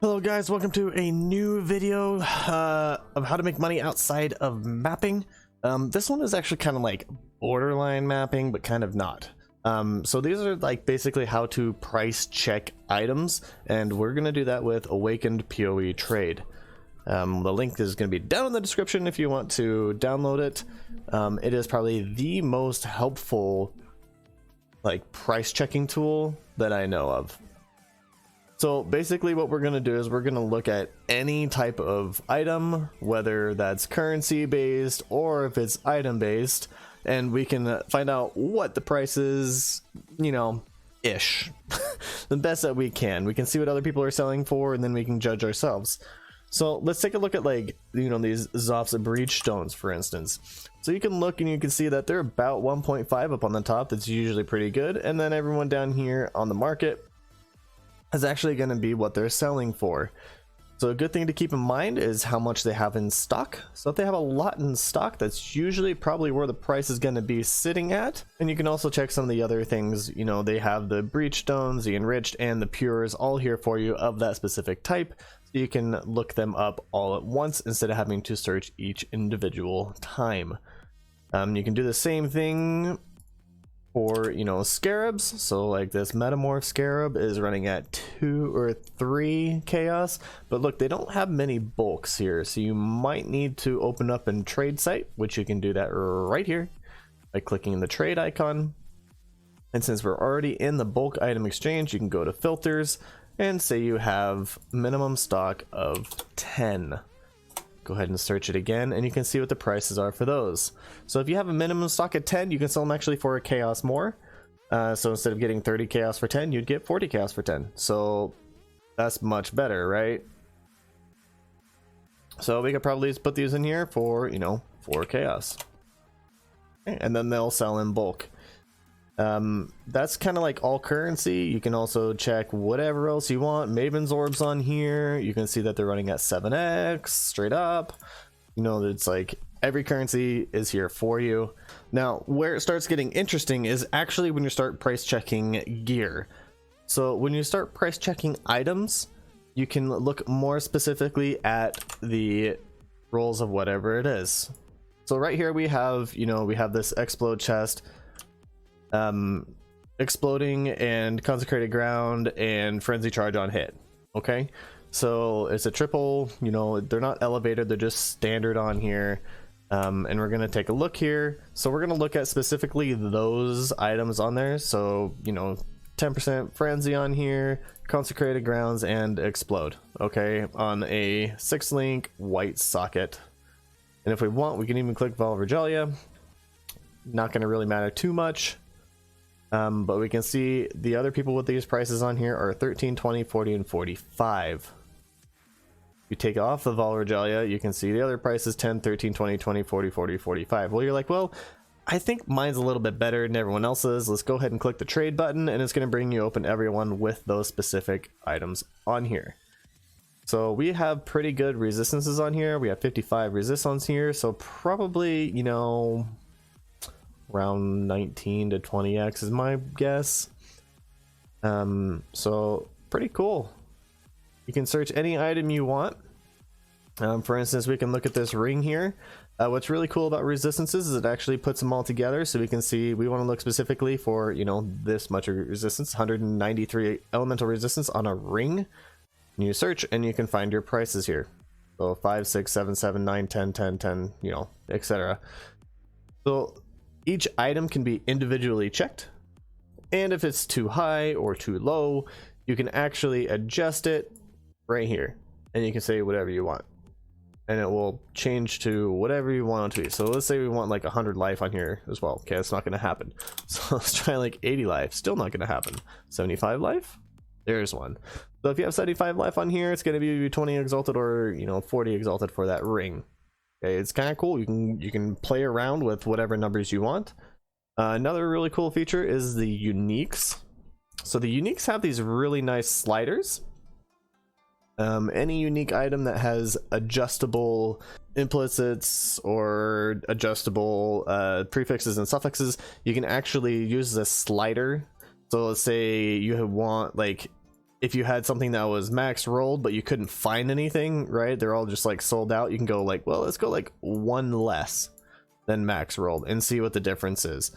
Hello guys, welcome to a new video of how to make money outside of mapping. This one is actually kind of like borderline mapping, but kind of not. So these are like basically how to price check items, and we're going to do that with Awakened PoE Trade. The link is going to be down in the description if you want to download it. It is probably the most helpful like price checking tool that I know of. So basically what we're going to do is we're going to look at any type of item, whether that's currency based or if it's item based, and we can find out what the price is, you know, ish. The best that we can. We can see what other people are selling for, and then we can judge ourselves. So let's take a look at, like, you know, these Zop's breach stones, for instance. So you can look and you can see that they're about 1.5 up on the top. That's usually pretty good. And then everyone down here on the market is actually going to be what they're selling for. So a good thing to keep in mind is how much they have in stock. So if they have a lot in stock, that's usually probably where the price is going to be sitting at. And you can also check some of the other things. You know, they have the breach stones, the enriched, and the pures all here for you of that specific type. So you can look them up all at once instead of having to search each individual time. You can do the same thing for, you know, scarabs. So like this metamorph scarab is running at 2 or 3 chaos, but look, they don't have many bulks here, so you might need to open up a trade site, which you can do that right here by clicking the trade icon. And since we're already in the bulk item exchange, you can go to filters and say you have minimum stock of 10. Go ahead and search it again, and you can see what the prices are for those. So if you have a minimum stock at 10, you can sell them actually for a chaos more. So instead of getting 30 chaos for 10, you'd get 40 chaos for 10. So that's much better, right? So we could probably put these in here for, you know, 4 chaos. Okay, and then they'll sell in bulk. That's kind of like all currency. You can also check whatever else you want. Maven's orbs on here. You can see that they're running at 7x straight up. You know, it's like every currency is here for you. Now where it starts getting interesting is actually when you start price checking gear. So when you start price checking items, you can look more specifically at the rolls of whatever it is. So right here we have, you know, we have this explode chest, exploding and consecrated ground and frenzy charge on hit. Okay, so it's a triple, you know, they're not elevated, they're just standard on here. And we're gonna take a look here. So we're gonna look at specifically those items on there. So, you know, 10% frenzy on here, consecrated grounds, and explode. Okay, on a 6-link white socket. And if we want, we can even click Valvergelia. Not gonna really matter too much. But we can see the other people with these prices on here are 13, 20, 40, and 45. If you take off the Valvergelia, you can see the other prices 10, 13, 20, 20, 40, 40, 45. Well, you're like, well, I think mine's a little bit better than everyone else's. Let's go ahead and click the trade button, and it's going to bring you open everyone with those specific items on here. So we have pretty good resistances on here. We have 55 resistance here, so probably, you know, around 19 to 20x is my guess. So pretty cool. You can search any item you want. For instance, we can look at this ring here. What's really cool about resistances is it actually puts them all together, so we can see we want to look specifically for, you know, this much resistance, 193 elemental resistance on a ring. And you search and you can find your prices here. So 5, 6, 7, 7, 9, 10, 10, 10, you know, etc. So each item can be individually checked, and if it's too high or too low, you can actually adjust it right here, and you can say whatever you want, and it will change to whatever you want it to be. So let's say we want like 100 life on here as well. Okay, that's not going to happen. So let's try like 80 life. Still not going to happen. 75 life. There's one. So if you have 75 life on here, it's going to be 20 exalted or, you know, 40 exalted for that ring. Okay, it's kind of cool. You can play around with whatever numbers you want. Another really cool feature is the uniques. So the uniques have these really nice sliders. Any unique item that has adjustable implicits or adjustable prefixes and suffixes, you can actually use this slider. So let's say you want, like, if you had something that was max rolled but you couldn't find anything, right, they're all just like sold out, you can go like, well, let's go like one less than max rolled and see what the difference is.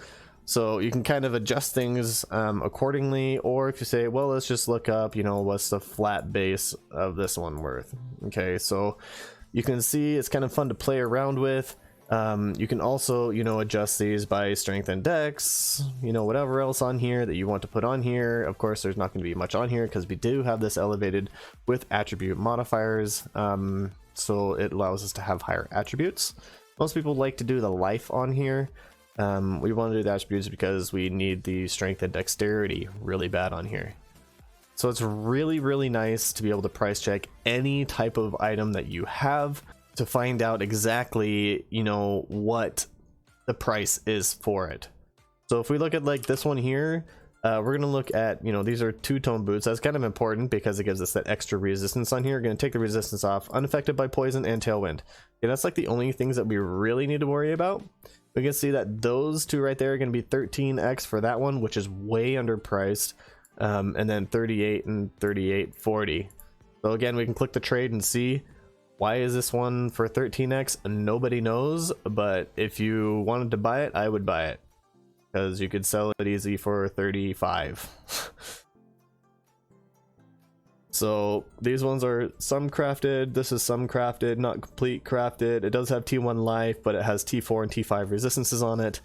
So you can kind of adjust things accordingly, or if you say, well, let's just look up, you know, what's the flat base of this one worth. Okay, so you can see it's kind of fun to play around with. You can also, you know, adjust these by strength and dex, you know, whatever else on here that you want to put on here. Of course, there's not going to be much on here because we do have this elevated with attribute modifiers, so it allows us to have higher attributes. Most people like to do the life on here. We want to do the attributes because we need the strength and dexterity really bad on here. So it's really, really nice to be able to price check any type of item that you have to find out exactly, you know, what the price is for it. So if we look at like this one here, we're gonna look at, you know, these are two-tone boots. That's kind of important because it gives us that extra resistance on here. We're gonna take the resistance off, unaffected by poison and tailwind. Yeah, that's like the only things that we really need to worry about. We can see that those two right there are gonna be 13x for that one, which is way underpriced, and then 38 and 38.40. So again, we can click the trade and see. Why is this one for 13x? Nobody knows, but if you wanted to buy it, I would buy it because you could sell it easy for 35. So these ones are some crafted. This is some crafted, not complete crafted. It does have T1 life, but it has T4 and T5 resistances on it.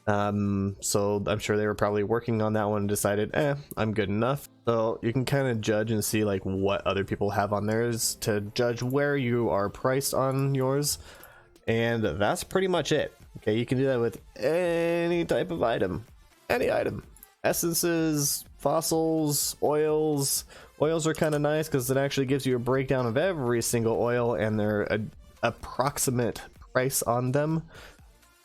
So I'm sure they were probably working on that one and decided, I'm good enough. So you can kind of judge and see like what other people have on theirs to judge where you are priced on yours. And that's pretty much it. Okay, you can do that with any type of item, any item. Essences, fossils, oils. Oils are kind of nice because it actually gives you a breakdown of every single oil and their approximate price on them.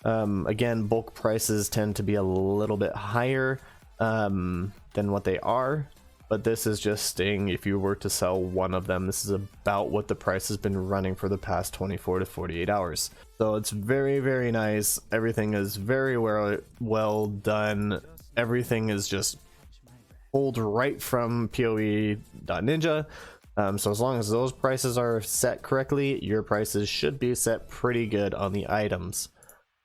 Again, bulk prices tend to be a little bit higher than what they are, but this is just staying, if you were to sell one of them, this is about what the price has been running for the past 24 to 48 hours. So it's very, very nice. Everything is very well done. Everything is just pulled right from PoE.ninja. So as long as those prices are set correctly, your prices should be set pretty good on the items.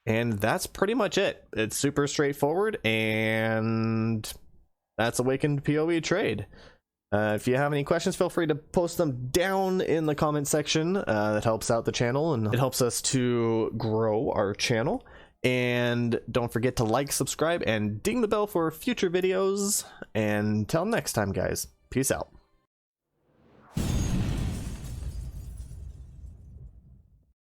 And that's pretty much it. It's super straightforward, and that's Awakened PoE Trade. If you have any questions, feel free to post them down in the comment section. That helps out the channel, and it helps us to grow our channel. And don't forget to like, subscribe, and ding the bell for future videos. And until next time, guys, peace out.